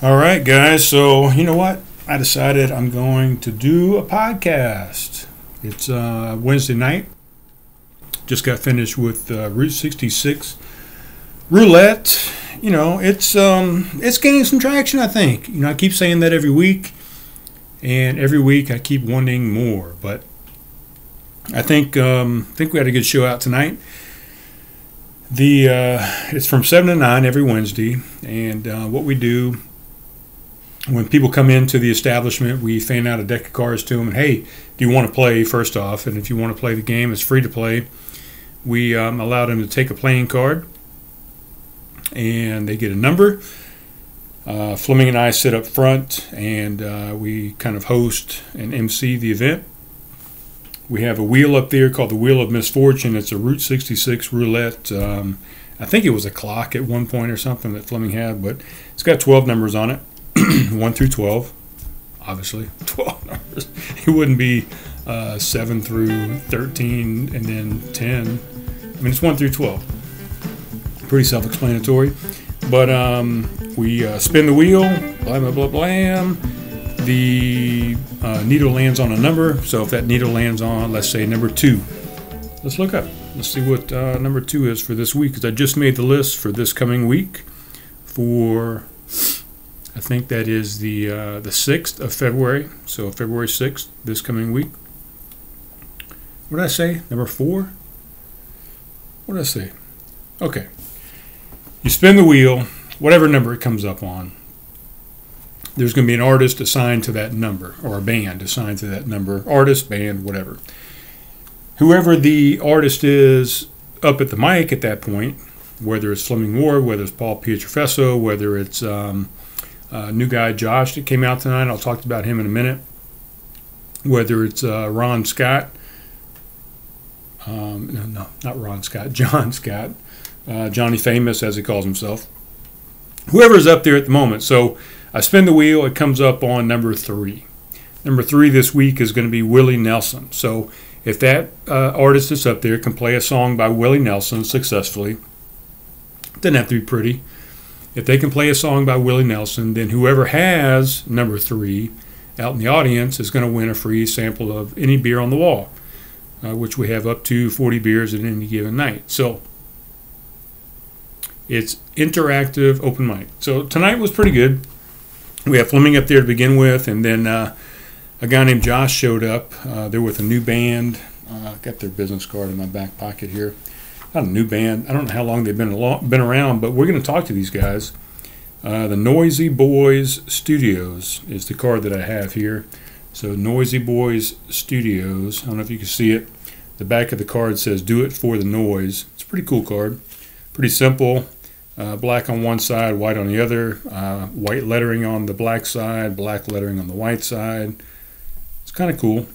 All right, guys. So, you know what? I decided I'm going to do a podcast. It's Wednesday night. Just got finished with Route 66 Roulette. You know, it's gaining some traction, I think. You know, I keep saying that every week, and every week I keep wanting more. But I think we had a good show out tonight. It's from 7 to 9 every Wednesday, and what we do when people come into the establishment, we fan out a deck of cards to them, and hey, do you want to play first off? And if you want to play the game, it's free to play. We allow them to take a playing card, and they get a number. Fleming and I sit up front, and we kind of host and MC the event. We have a wheel up there called the Wheel of Misfortune. It's a Route 66 roulette. I think it was a clock at one point or something that Fleming had, but it's got 12 numbers on it, 1 through 12, obviously, 12 numbers. It wouldn't be 7 through 13 and then 10. I mean, it's 1 through 12. Pretty self-explanatory. But we spin the wheel, blam, blah, blah, blam. The needle lands on a number. So if that needle lands on, let's say, number 2. Let's look up. Let's see what number 2 is for this week, because I just made the list for this coming week for, I think that is the 6th of February. So February 6th, this coming week. What did I say? Number 4? What did I say? Okay. You spin the wheel, whatever number it comes up on. There's going to be an artist assigned to that number, or a band assigned to that number. Artist, band, whatever. Whoever the artist is up at the mic at that point, whether it's Fleming Ward, whether it's Paul Pietrofesso, whether it's new guy Josh that came out tonight, I'll talk about him in a minute, whether it's Ron Scott, no, not Ron Scott, John Scott, Johnny Famous as he calls himself, whoever's up there at the moment. So I spin the wheel, it comes up on number 3. Number 3 this week is going to be Willie Nelson. So if that artist that's up there can play a song by Willie Nelson successfully, it doesn't have to be pretty. If they can play a song by Willie Nelson, then whoever has number 3 out in the audience is going to win a free sample of any beer on the wall, which we have up to 40 beers at any given night. So it's interactive open mic. So tonight was pretty good. We have Fleming up there to begin with, and then a guy named Josh showed up. They're with a new band. Got their business card in my back pocket here. Not a new band. I don't know how long they've been around, but we're going to talk to these guys. The Noisy Boys Studios is the card that I have here. So Noisy Boys Studios. I don't know if you can see it. The back of the card says "Do It for the Noise." It's a pretty cool card. Pretty simple. Black on one side, white on the other. White lettering on the black side, black lettering on the white side. It's kind of cool.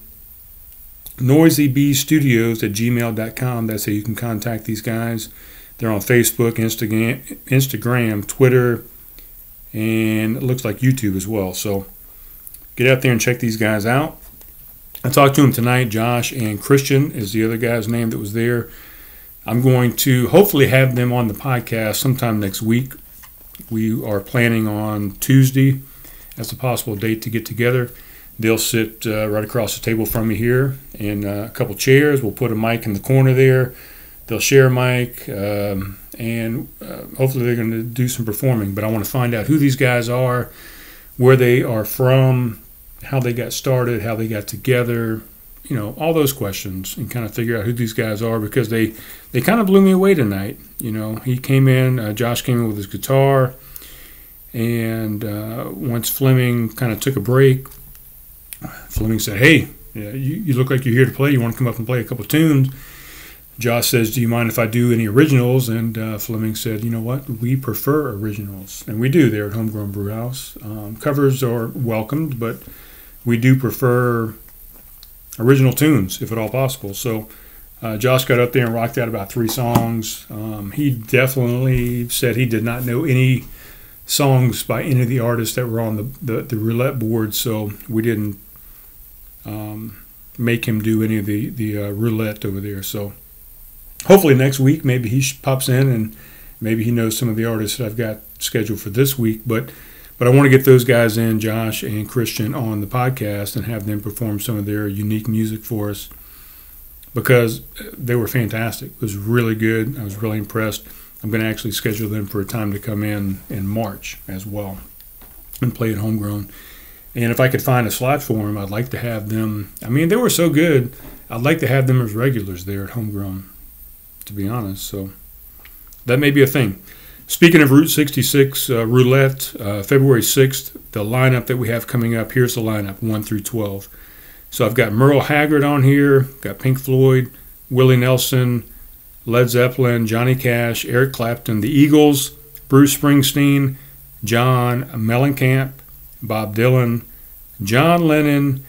NoisyBStudios@gmail.com. That's how you can contact these guys. They're on Facebook, Instagram, Twitter, and it looks like YouTube as well. So get out there and check these guys out. I talked to them tonight. Josh and Christian is the other guy's name that was there. I'm going to hopefully have them on the podcast sometime next week. We are planning on Tuesday as a possible date to get together. They'll sit right across the table from me here in a couple chairs. We'll put a mic in the corner there. They'll share a mic, and hopefully they're going to do some performing. But I want to find out who these guys are, where they are from, how they got started, how they got together, you know, all those questions, and kind of figure out who these guys are, because they kind of blew me away tonight. You know, he came in, Josh came in with his guitar, and once Fleming kind of took a break, Fleming said, "Hey, you look like you're here to play. You want to come up and play a couple tunes?" Josh says, "Do you mind if I do any originals?" And Fleming said, "You know what? We prefer originals." And we do there at Homegrown Brew House. Covers are welcomed, but we do prefer original tunes, if at all possible. So Josh got up there and rocked out about 3 songs. He definitely said he did not know any songs by any of the artists that were on the roulette board, so we didn't make him do any of the roulette over there. So hopefully next week maybe he pops in, and maybe he knows some of the artists that I've got scheduled for this week. But But I want to get those guys in, Josh and Christian, on the podcast and have them perform some of their unique music for us because they were fantastic. It was really good. I was really impressed. I'm going to actually schedule them for a time to come in March as well and play at Homegrown. And if I could find a slot for them, I'd like to have them. I mean, they were so good. I'd like to have them as regulars there at Homegrown, to be honest. So that may be a thing. Speaking of Route 66 Roulette, February 6th, the lineup that we have coming up, here's the lineup, 1 through 12. So I've got Merle Haggard on here, got Pink Floyd, Willie Nelson, Led Zeppelin, Johnny Cash, Eric Clapton, the Eagles, Bruce Springsteen, John Mellencamp, Bob Dylan, John Lennon,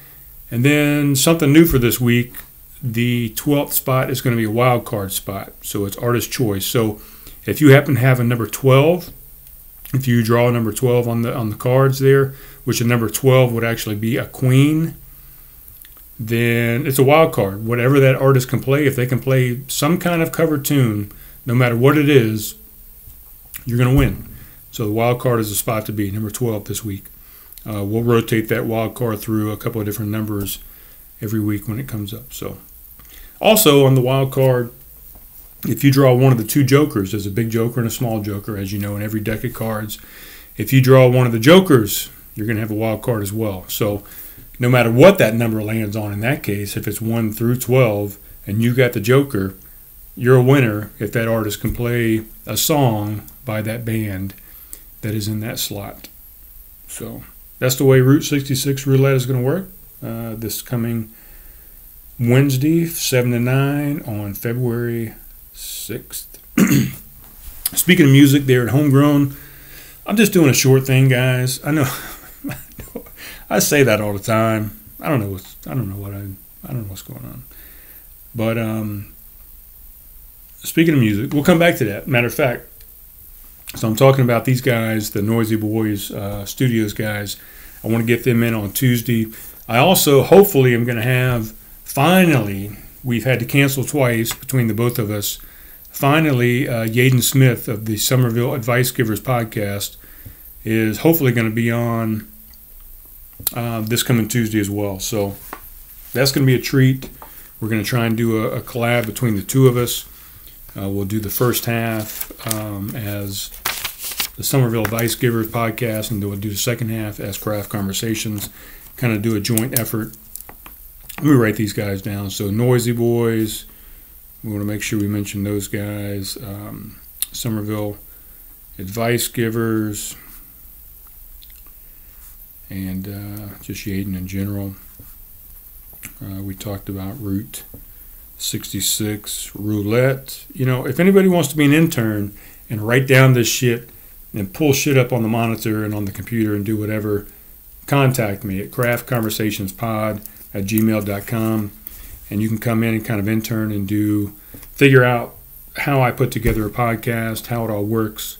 and then something new for this week, the 12th spot is going to be a wild card spot, so it's artist choice. So if you happen to have a number 12, if you draw a number 12 on the cards there, which a number 12 would actually be a queen, then it's a wild card. Whatever that artist can play, if they can play some kind of cover tune, no matter what it is, you're going to win. So the wild card is the spot to be, number 12 this week. We'll rotate that wild card through a couple of different numbers every week when it comes up. So also on the wild card, if you draw one of the two jokers, there's a big joker and a small joker, as you know, in every deck of cards. If you draw one of the jokers, you're going to have a wild card as well. So no matter what that number lands on in that case, if it's 1 through 12 and you got the joker, you're a winner if that artist can play a song by that band that is in that slot. So that's the way Route 66 Roulette is going to work this coming Wednesday, 7 to 9 on February 6th. Speaking of music there at Homegrown, I'm just doing a short thing, guys. I know I say that all the time. I don't know what's going on. But speaking of music, we'll come back to that. Matter of fact, so I'm talking about these guys, the Noisy Boys Studios guys. I want to get them in on Tuesday. I also, hopefully, am going to have, finally, we've had to cancel twice between the both of us. Finally, Yaden Smith of the Somerville Advice Givers podcast is hopefully going to be on this coming Tuesday as well. So that's going to be a treat. We're going to try and do a collab between the two of us. We'll do the first half as the Somerville Advice Givers podcast, and we'll do the second half as Craft Conversations, kind of do a joint effort. Let me write these guys down. So Noisy Boys, we want to make sure we mention those guys. Somerville Advice Givers, and just Yaden in general. We talked about Route 66 Roulette. You know, if anybody wants to be an intern and write down this shit and pull shit up on the monitor and on the computer and do whatever, contact me at craftconversationspod@gmail.com, and you can come in and kind of intern and figure out how I put together a podcast, how it all works,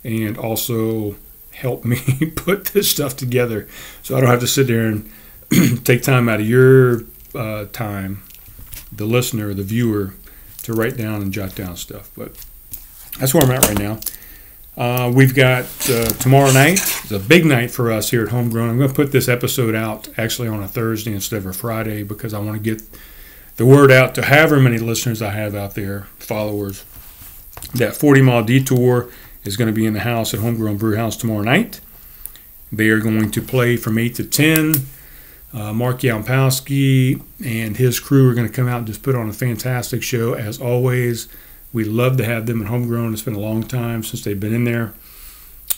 and also help me put this stuff together so I don't have to sit there and take time out of your time, the listener, the viewer, to write down and jot down stuff. But that's where I'm at right now. We've got tomorrow night. It's a big night for us here at Homegrown. I'm going to put this episode out actually on a Thursday instead of a Friday because I want to get the word out to however many listeners I have out there, followers. That 40-mile detour is going to be in the house at Homegrown Brew House tomorrow night. They are going to play from 8 to 10. Mark Yampowski and his crew are going to come out and just put on a fantastic show as always. We love to have them at Homegrown. It's been a long time since they've been in there.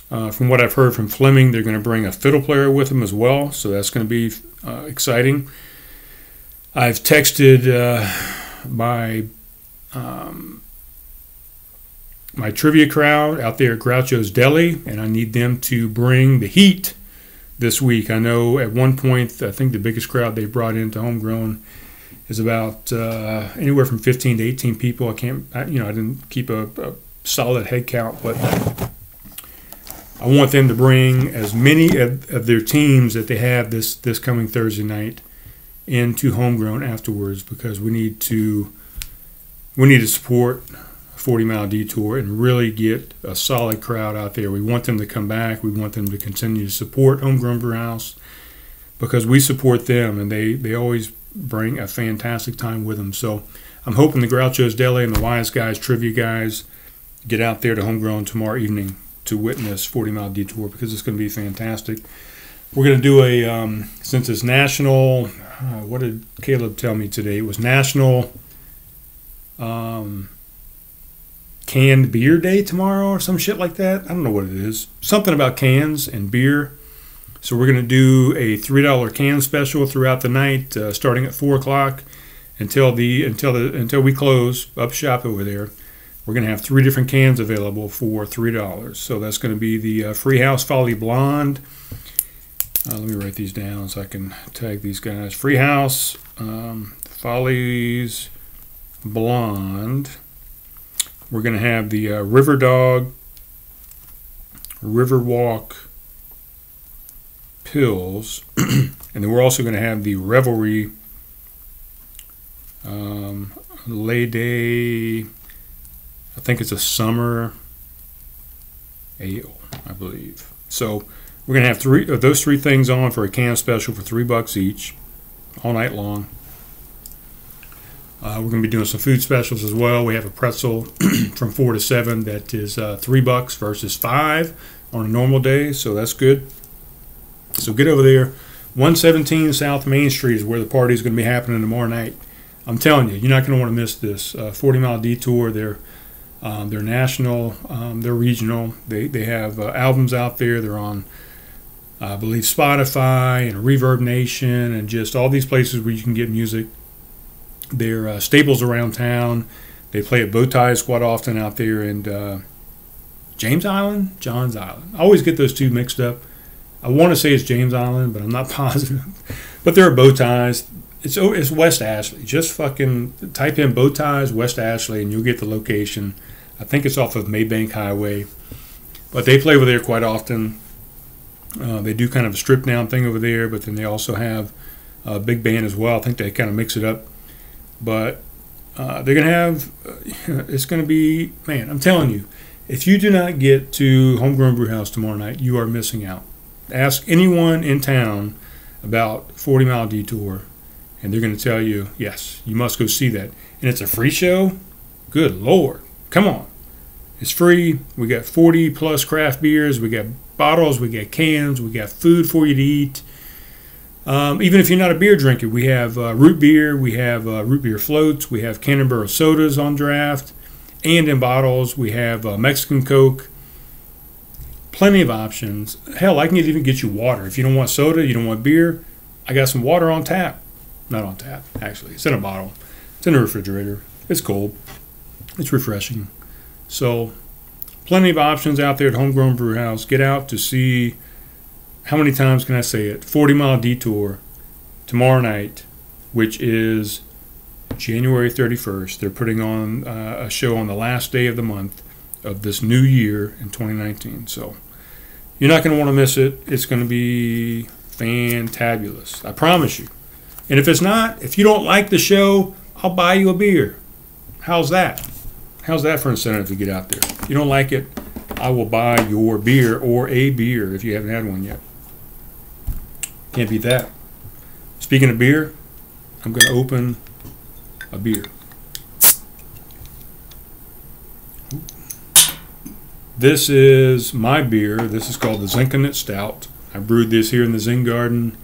From what I've heard from Fleming, they're going to bring a fiddle player with them as well, so that's going to be exciting. I've texted my trivia crowd out there at Groucho's Deli, and I need them to bring the heat this week. I know at one point, I think the biggest crowd they brought into Homegrown is about anywhere from 15 to 18 people. I didn't keep a solid head count, but I want them to bring as many of their teams that they have this coming Thursday night into Homegrown afterwards, because we need to support 40 Mile Detour and really get a solid crowd out there. We want them to come back. We want them to continue to support Homegrown Brew House because we support them, and they always bring a fantastic time with them. So I'm hoping the Groucho's Deli and the Wise Guys Trivia guys get out there to Homegrown tomorrow evening to witness 40 Mile Detour because it's going to be fantastic. We're going to do a, since it's National, what did Caleb tell me today? It was National Canned Beer Day tomorrow or some shit like that. I don't know what it is. Something about cans and beer. So we're going to do a $3 can special throughout the night, starting at 4 o'clock until we close up shop over there. We're going to have 3 different cans available for $3. So that's going to be the Free House Folly Blonde. Let me write these down so I can tag these guys. Free House Follies Blonde. We're going to have the River Dog Riverwalk Pills. And then we're also going to have the Revelry Lady, I think it's a summer ale, I believe. So we're going to have 3 of those 3 things on for a can special for $3 each all night long. We're going to be doing some food specials as well. We have a pretzel from 4 to 7 that is $3 versus $5 on a normal day, so that's good. So get over there. 117 South Main Street is where the party is going to be happening tomorrow night. I'm telling you, you're not going to want to miss this. 40 Mile Detour, they're national, they're regional. They have albums out there. They're on, I believe, Spotify and Reverb Nation and just all these places where you can get music. They're staples around town. They play at Bowties quite often out there in James Island, Johns Island. I always get those two mixed up. I want to say it's James Island, but I'm not positive. But they're at Bowties. It's West Ashley. Just fucking type in Bowties, West Ashley, and you'll get the location. I think it's off of Maybank Highway. But they play over there quite often. They do kind of a stripped down thing over there, but then they also have a big band as well. I think they kind of mix it up. But they're going to have, it's going to be, man, I'm telling you, if you do not get to Homegrown Brew House tomorrow night, you are missing out. Ask anyone in town about 40 Mile Detour, and they're going to tell you, yes, you must go see that. And it's a free show? Good Lord. Come on. It's free. We got 40 plus craft beers. We got bottles. We got cans. We got food for you to eat. Even if you're not a beer drinker, we have root beer. We have root beer floats. We have Canterbury sodas on draft. And in bottles, we have Mexican Coke. Plenty of options. Hell, I can even get you water. If you don't want soda, you don't want beer, I got some water on tap. Not on tap, actually. It's in a bottle. It's in the refrigerator. It's cold. It's refreshing. So, plenty of options out there at Homegrown Brew House. Get out to see, how many times can I say it? 40 Mile Detour tomorrow night, which is January 31st. They're putting on a show on the last day of the month of this new year in 2019. So, you're not going to want to miss it. It's going to be fantabulous. I promise you. And if it's not, if you don't like the show, I'll buy you a beer. How's that? How's that for incentive to get out there? If you don't like it, I will buy your beer or a beer if you haven't had one yet. Can't beat that. Speaking of beer, I'm going to open a beer. This is my beer. This is called the Zenconut Stout. I brewed this here in the Zen Garden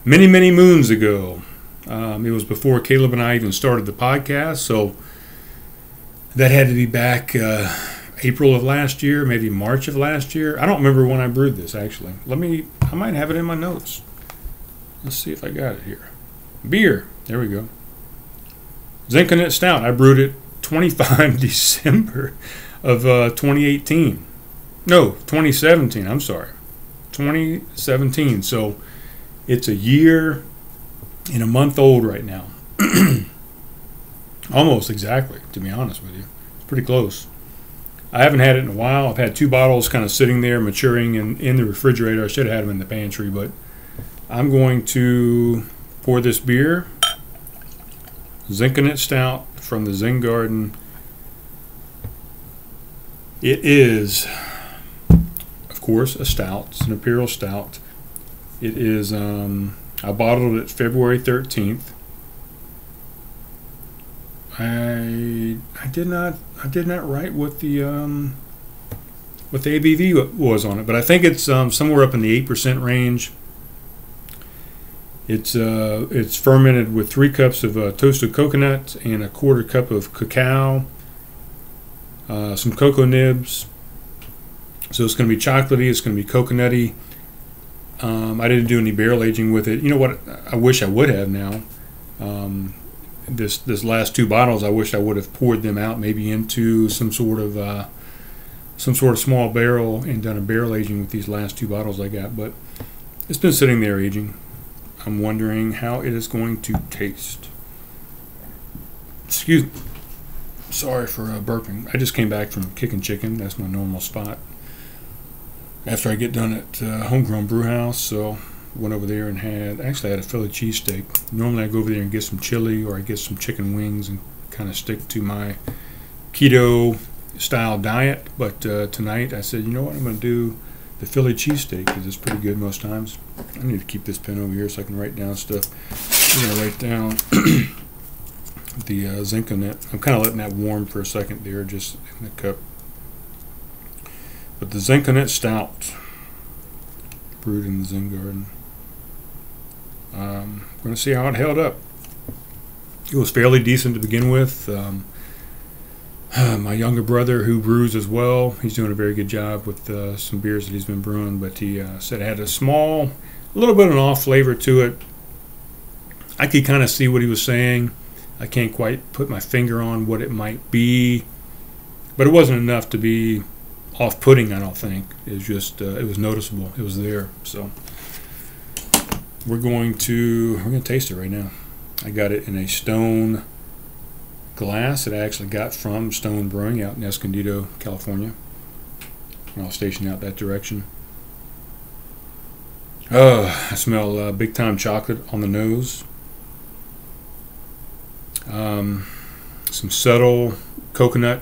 many, many moons ago. It was before Caleb and I even started the podcast, so that had to be back April of last year, maybe March of last year. I don't remember when I brewed this, actually. I might have it in my notes. Let's see if I got it here. Beer. There we go. Zenconut Stout. I brewed it 25 December of 2018. No, 2017. I'm sorry. 2017. So it's a year and a month old right now. Almost exactly, to be honest with you. It's pretty close. I haven't had it in a while. I've had 2 bottles kind of sitting there maturing in the refrigerator. I should have had them in the pantry, but I'm going to pour this beer. Zenconut Stout from the Zen Garden. It is, of course, a stout. It's an imperial stout. It is. I bottled it February 13th. I did not write what the ABV was on it, but I think it's somewhere up in the 8% range. It's fermented with 3 cups of toasted coconut and a 1/4 cup of cacao, some cocoa nibs. So it's going to be chocolatey. It's going to be coconutty. I didn't do any barrel aging with it. You know what? I wish I would have now. This last 2 bottles, I wish I would have poured them out maybe into some sort of small barrel and done a barrel aging with these last 2 bottles I got. But it's been sitting there aging. I'm wondering how it is going to taste. Excuse me. Sorry for burping. I just came back from kicking chicken. That's my normal spot. After I get done at Homegrown Brew House, so went over there and had a Philly cheesesteak. Normally I go over there and get some chili or I get some chicken wings and kind of stick to my keto style diet. But tonight I said, you know what, I'm going to do the Philly cheesesteak because it's pretty good most times. I need to keep this pen over here so I can write down stuff. I'm going to write down the Zenconut. I'm kind of letting that warm for a second there, just in the cup. But the Zenconut Stout, brewed in the Zen Garden. I'm going to see how it held up. It was fairly decent to begin with. My younger brother, who brews as well, he's doing a very good job with some beers that he's been brewing, but he said it had a little bit of an off flavor to it. I could kind of see what he was saying. I can't quite put my finger on what it might be, but it wasn't enough to be off-putting, I don't think. It was just, it was noticeable. It was there. So we're going to taste it right now. I got it in a stone glass that I actually got from Stone Brewing out in Escondido, California. I'll station out that direction. I smell big time chocolate on the nose. Some subtle coconut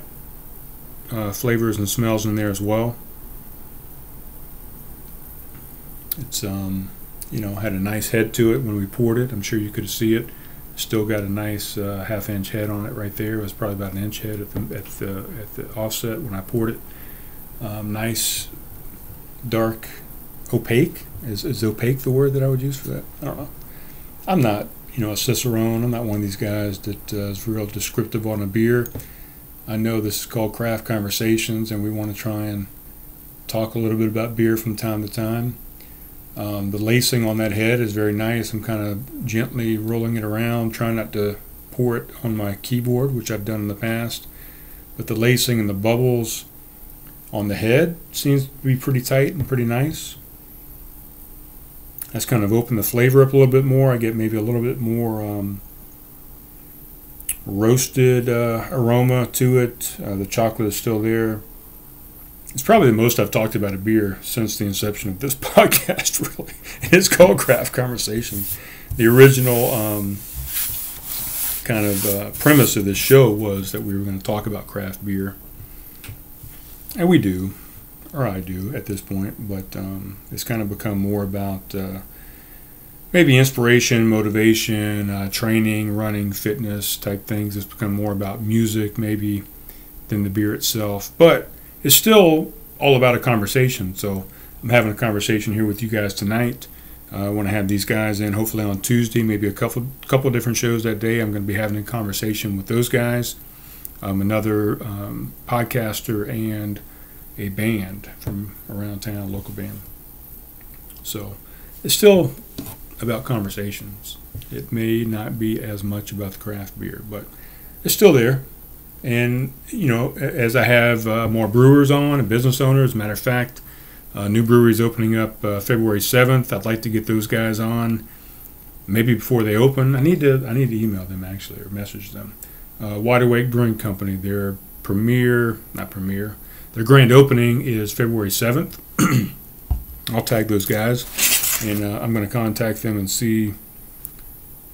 flavors and smells in there as well. It's had a nice head to it when we poured it. I'm sure you could see it. Still got a nice half-inch head on it right there. It was probably about an inch head at the offset when I poured it. Nice dark opaque. Is opaque the word that I would use for that? I don't know. I'm not a Cicerone. I'm not one of these guys that is real descriptive on a beer. I know this is called Craft Conversations, and we want to try and talk a little bit about beer from time to time. The lacing on that head is very nice. I'm kind of gently rolling it around, trying not to pour it on my keyboard, which I've done in the past. But the lacing and the bubbles on the head seems to be pretty tight and pretty nice. That's kind of opened the flavor up a little bit more. I get maybe a little bit more roasted aroma to it. The chocolate is still there. It's probably the most I've talked about a beer since the inception of this podcast, really. And it's called Craft Conversations. The original kind of premise of this show was that we were going to talk about craft beer. And we do, or I do at this point, but it's kind of become more about maybe inspiration, motivation, training, running, fitness type things. It's become more about music maybe than the beer itself. But it's still all about a conversation. So I'm having a conversation here with you guys tonight. I want to have these guys in hopefully on Tuesday, maybe a couple different shows that day. I'm going to be having a conversation with those guys, another podcaster, and a band from around town, a local band. So it's still about conversations. It may not be as much about the craft beer, but it's still there. And, as I have more brewers on and business owners, as a matter of fact, new breweries opening up February 7th. I'd like to get those guys on maybe before they open. I need to email them actually or message them. Awake Brewing Company, their grand opening is February 7th. I'll tag those guys, and I'm going to contact them and see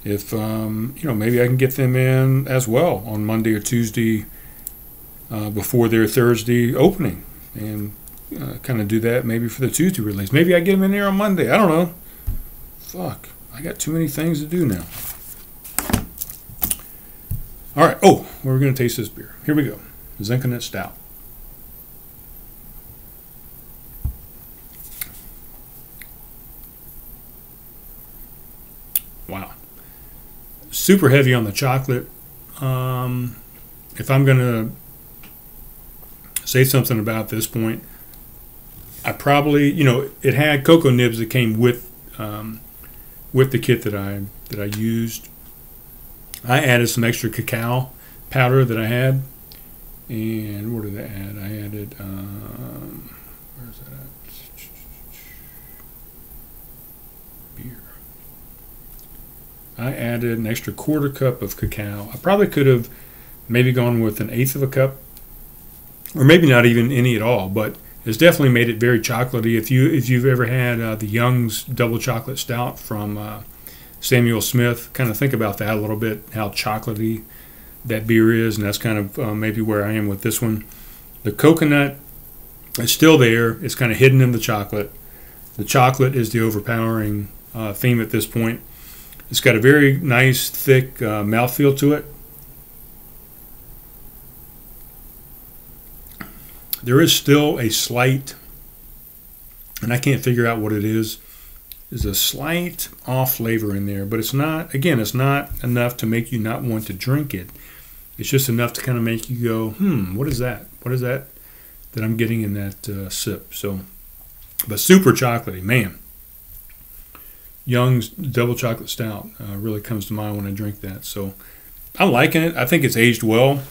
if maybe I can get them in as well on Monday or Tuesday before their Thursday opening, and kind of do that maybe for the Tuesday release. Maybe I get them in there on Monday. I don't know. Fuck, I got too many things to do now. All right. Oh, we're going to taste this beer. Here we go. Zenconut Stout. Wow. Super heavy on the chocolate. If I'm going to say something about this point, I probably, it had cocoa nibs that came with the kit that I used. I added some extra cacao powder that I had, and what did I add? I added where's that at? Beer. I added an extra quarter cup of cacao. I probably could have maybe gone with an eighth of a cup, or maybe not even any at all, but it's definitely made it very chocolatey. If you've ever had the Young's Double Chocolate Stout from Samuel Smith, kind of think about that a little bit, how chocolatey that beer is, and that's kind of maybe where I am with this one. The coconut is still there. It's kind of hidden in the chocolate. The chocolate is the overpowering theme at this point. It's got a very nice, thick mouthfeel to it. There is still a slight, and I can't figure out what it is. There's a slight off flavor in there, but it's not, again, it's not enough to make you not want to drink it. It's just enough to kind of make you go, what is that? What is that I'm getting in that sip? So, but super chocolatey, man. Young's Double Chocolate Stout really comes to mind when I drink that. So I'm liking it. I think it's aged well.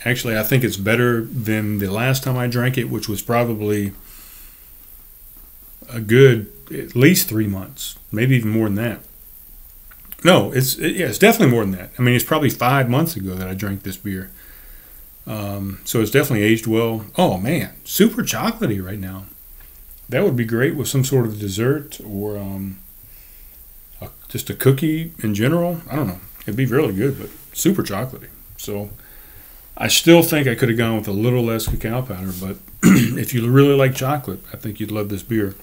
Actually, I think it's better than the last time I drank it, which was probably a good at least 3 months, maybe even more than that. No, it's definitely more than that. I mean, it's probably 5 months ago that I drank this beer. So it's definitely aged well. Oh, man, super chocolatey right now. That would be great with some sort of dessert or just a cookie in general. I don't know. It'd be really good, but super chocolatey. So I still think I could have gone with a little less cacao powder, but if you really like chocolate, I think you'd love this beer.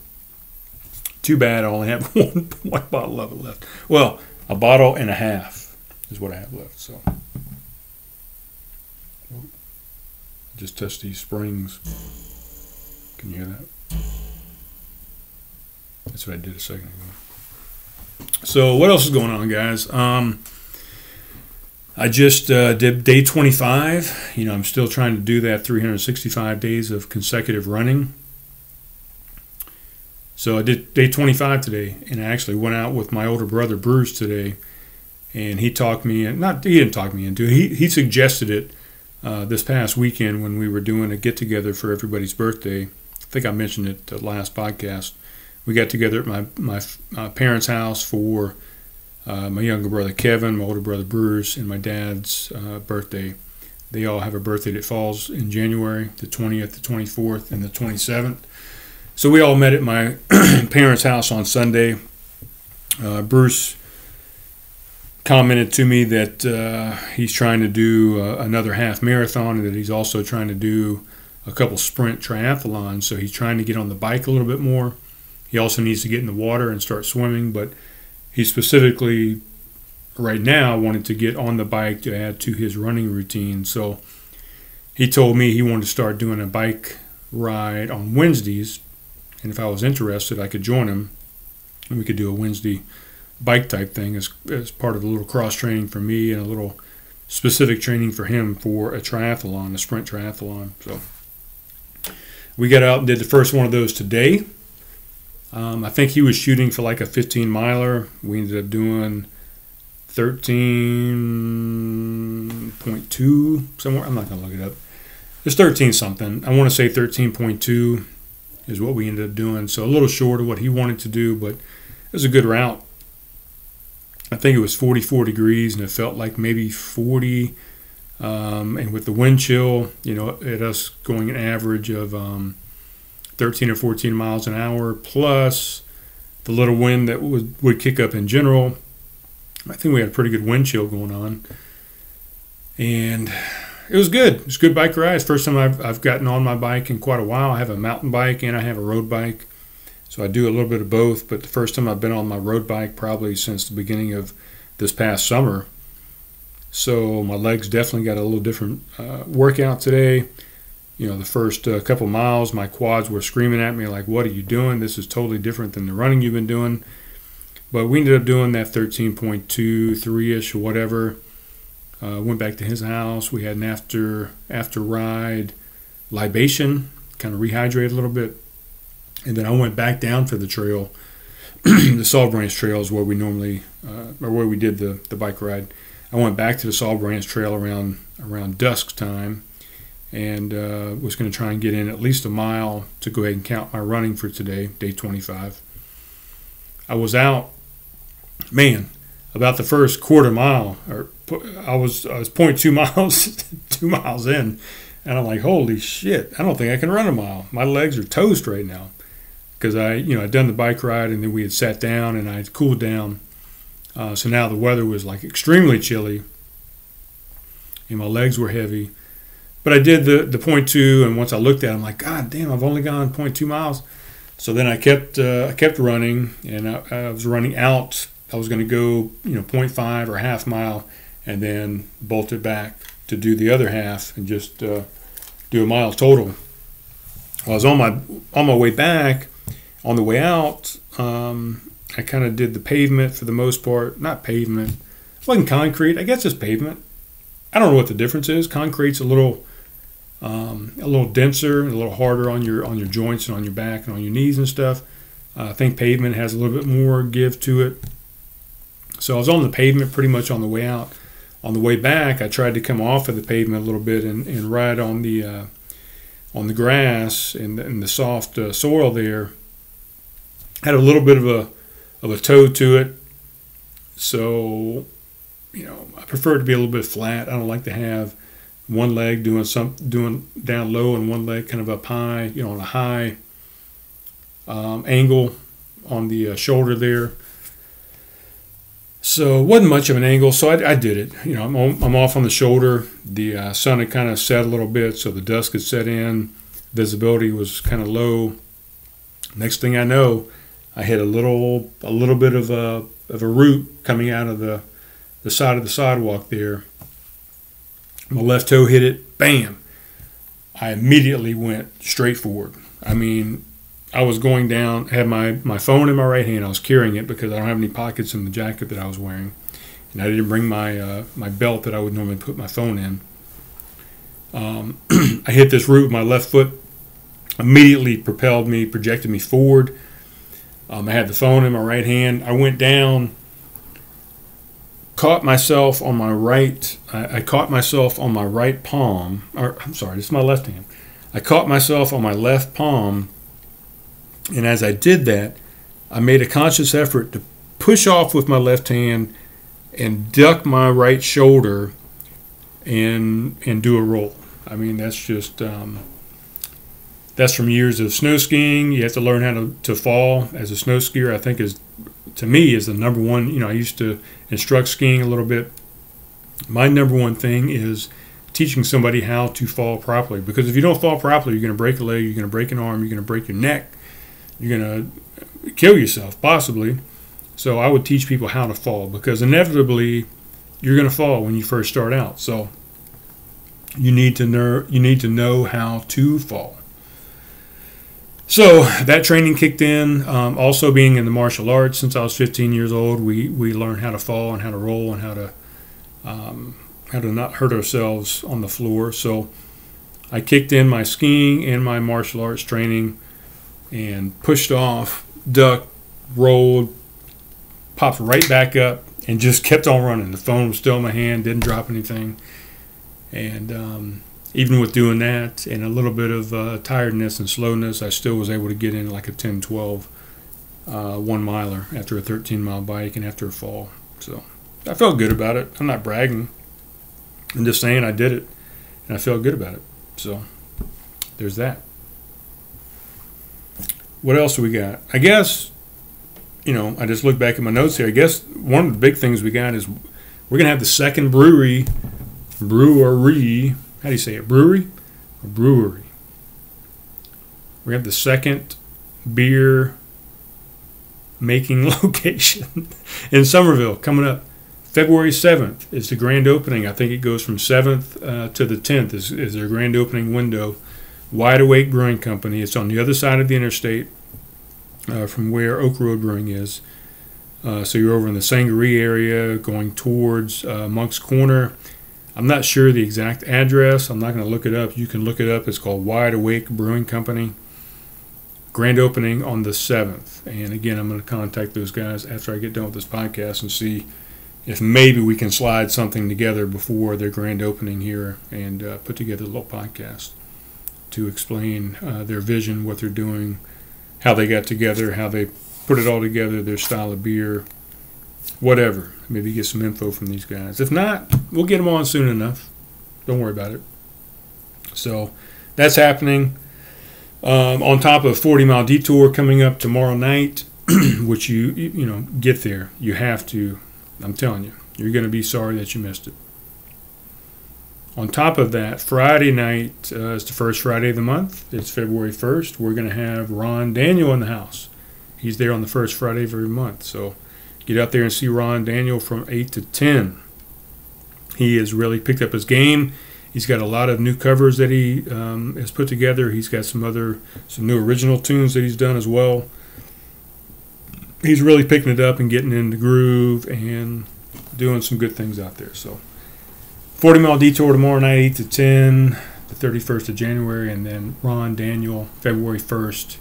Too bad I only have one bottle of it left. Well, a bottle and a half is what I have left. So just touch these springs. Can you hear that? That's what I did a second ago. So what else is going on, guys? I just did day 25. I'm still trying to do that 365 days of consecutive running. So I did day 25 today, and I actually went out with my older brother Bruce today, and he talked me in. He didn't talk me into it. He suggested it this past weekend when we were doing a get together for everybody's birthday. I think I mentioned it the last podcast. We got together at my parents' house for my younger brother Kevin, my older brother Bruce, and my dad's birthday. They all have a birthday that falls in January, the 20th, the 24th, and the 27th. So we all met at my parents' house on Sunday. Bruce commented to me that he's trying to do another half marathon, and that he's also trying to do a couple sprint triathlons. So he's trying to get on the bike a little bit more. He also needs to get in the water and start swimming, but he specifically right now wanted to get on the bike to add to his running routine. So he told me he wanted to start doing a bike ride on Wednesdays, and if I was interested, I could join him, and we could do a Wednesday bike type thing as part of a little cross training for me and a little specific training for him for a triathlon, a sprint triathlon. So we got out and did the first one of those today. I think he was shooting for like a 15-miler. We ended up doing 13.2 somewhere. I'm not going to look it up. It's 13 something. I want to say 13.2 is what we ended up doing. So a little short of what he wanted to do, but it was a good route. I think it was 44 degrees, and it felt like maybe 40. And with the wind chill, at us going an average of 13 or 14 miles an hour, plus the little wind that would kick up in general, I think we had a pretty good wind chill going on. And It was good. It was a good bike ride. It's the first time I've gotten on my bike in quite a while. I have a mountain bike and I have a road bike. So I do a little bit of both. But the first time I've been on my road bike probably since the beginning of this past summer. So my legs definitely got a little different workout today. You know, the first couple miles, my quads were screaming at me like, what are you doing? This is totally different than the running you've been doing. But we ended up doing that 13.2, 3-ish or whatever. Went back to his house. We had an after ride libation, kind of rehydrated a little bit. And then I went back down for the trail. The Salt Branch Trail is where we normally, or where we did the bike ride. I went back to the Salt Branch Trail around dusk time, and was going to try and get in at least a mile to go ahead and count my running for today, day 25. I was out, man, about the first quarter mile, or I was 0.2 miles, 2 miles in, and I'm like, holy shit, I don't think I can run a mile. My legs are toast right now, because I'd done the bike ride, and then we had sat down, and I had cooled down. So now the weather was like extremely chilly, and my legs were heavy. But I did the 0.2, and once I looked at it, I'm like, God damn, I've only gone 0.2 miles. So then I kept running, and I was running out. I was going to go 0.5 or half mile, and then bolt it back to do the other half and just do a mile total. Well, I was on my way back. On the way out, I kind of did the pavement for the most part. Not pavement. It wasn't concrete. I guess it's pavement. I don't know what the difference is. Concrete's a little denser, a little harder on your joints and on your back and on your knees and stuff. I think pavement has a little bit more give to it. So I was on the pavement pretty much on the way out. On the way back, I tried to come off of the pavement a little bit and ride on the grass and the soft soil there. Had a little bit of a toe to it, so I prefer it to be a little bit flat. I don't like to have one leg doing down low and one leg kind of up high, on a high angle on the shoulder there. So it wasn't much of an angle, so I did it. I'm off on the shoulder. The sun had kind of set a little bit, so the dusk had set in. Visibility was kind of low. Next thing I know, I hit a little bit of a root coming out of the side of the sidewalk there. My left toe hit it, bam. I immediately went straight forward. I mean, I was going down, had my phone in my right hand. I was carrying it because I don't have any pockets in the jacket that I was wearing. And I didn't bring my belt that I would normally put my phone in. I hit this root with my left foot, immediately projected me forward. I had the phone in my right hand. I went down, caught myself on my right. I caught myself on my right palm. I'm sorry, this is my left hand. I caught myself on my left palm, and as I did that, I made a conscious effort to push off with my left hand and duck my right shoulder and do a roll. I mean, that's just that's from years of snow skiing. You have to learn how to fall as a snow skier. I think to me is the number one. I used to instruct skiing a little bit. My number one thing is teaching somebody how to fall properly, because if you don't fall properly, you're going to break a leg, you're going to break an arm, you're going to break your neck, you're going to kill yourself possibly. So I would teach people how to fall, because inevitably you're going to fall when you first start out. So you need to know how to fall. So that training kicked in. Also, being in the martial arts since I was 15 years old, we learned how to fall and how to roll and how to not hurt ourselves on the floor. So I kicked in my skiing and my martial arts training and pushed off, ducked, rolled, popped right back up, and just kept on running. The phone was still in my hand, didn't drop anything. And even with doing that and a little bit of tiredness and slowness, I still was able to get in like a 10-12 one-miler after a 13-mile bike and after a fall. So I felt good about it. I'm not bragging. I'm just saying I did it, and I felt good about it. So there's that. What else do we got? I guess, I just looked back at my notes here. I guess one of the big things we got is we're going to have the second brewery, how do you say it, brewery or brewery. We have the second beer making location in Somerville coming up. February 7th is the grand opening. I think it goes from 7th to the 10th is their grand opening window. Wide Awake Brewing Company. It's on the other side of the interstate from where Oak Road Brewing is. So you're over in the Sangaree area going towards Monk's Corner. I'm not sure the exact address. I'm not going to look it up. You can look it up. It's called Wide Awake Brewing Company. Grand opening on the 7th. And again, I'm going to contact those guys after I get done with this podcast and see if maybe we can slide something together before their grand opening here and put together a little podcast to explain their vision, what they're doing, how they got together, how they put it all together, their style of beer, whatever. Maybe get some info from these guys. If not, we'll get them on soon enough. Don't worry about it. So that's happening. On top of 40 Mile Detour coming up tomorrow night, which you know, get there. You have to. I'm telling you, you're going to be sorry that you missed it. On top of that, Friday night is the first Friday of the month. It's February 1st. We're going to have Ron Daniel in the house. He's there on the first Friday of every month. So get out there and see Ron Daniel from 8 to 10. He has really picked up his game. He's got a lot of new covers that he has put together. He's got some new original tunes that he's done as well. He's really picking it up and getting in the groove and doing some good things out there. So 40 Mile Detour tomorrow night, 8 to 10, the 31st of January, and then Ron Daniel, February 1st,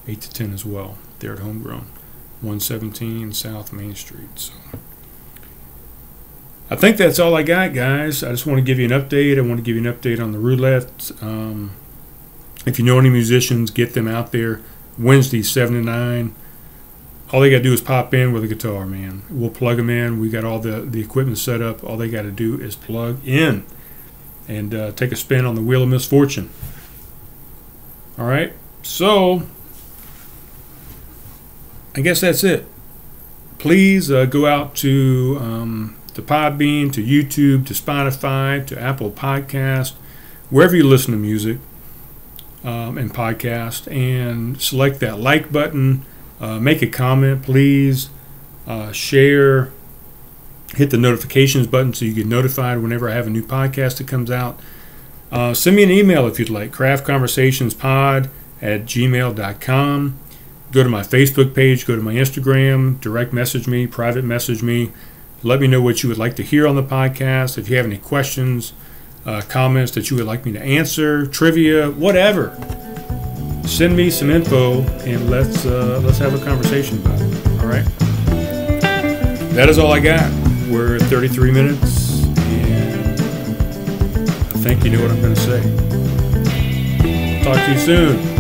8 to 10 as well. There at Homegrown, 117 South Main Street. So I think that's all I got, guys. I just want to give you an update. I want to give you an update on the Roulette. If you know any musicians, get them out there. Wednesday, 7 to 9. All they got to do is pop in with a guitar, man. We'll plug them in. We got all the equipment set up. All they got to do is plug in and take a spin on the Wheel of Misfortune. All right? So I guess that's it. Please go out to Podbean, to YouTube, to Spotify, to Apple Podcast, wherever you listen to music and podcast, and select that like button. Make a comment, please. Share. Hit the notifications button so you get notified whenever I have a new podcast that comes out. Send me an email if you'd like. craftconversationspod@gmail.com. Go to my Facebook page. Go to my Instagram. Direct message me. Private message me. Let me know what you would like to hear on the podcast. If you have any questions, comments that you would like me to answer, trivia, whatever. Send me some info and let's have a conversation about it. All right. That is all I got. We're at 33 minutes, and I think you know what I'm going to say. Talk to you soon.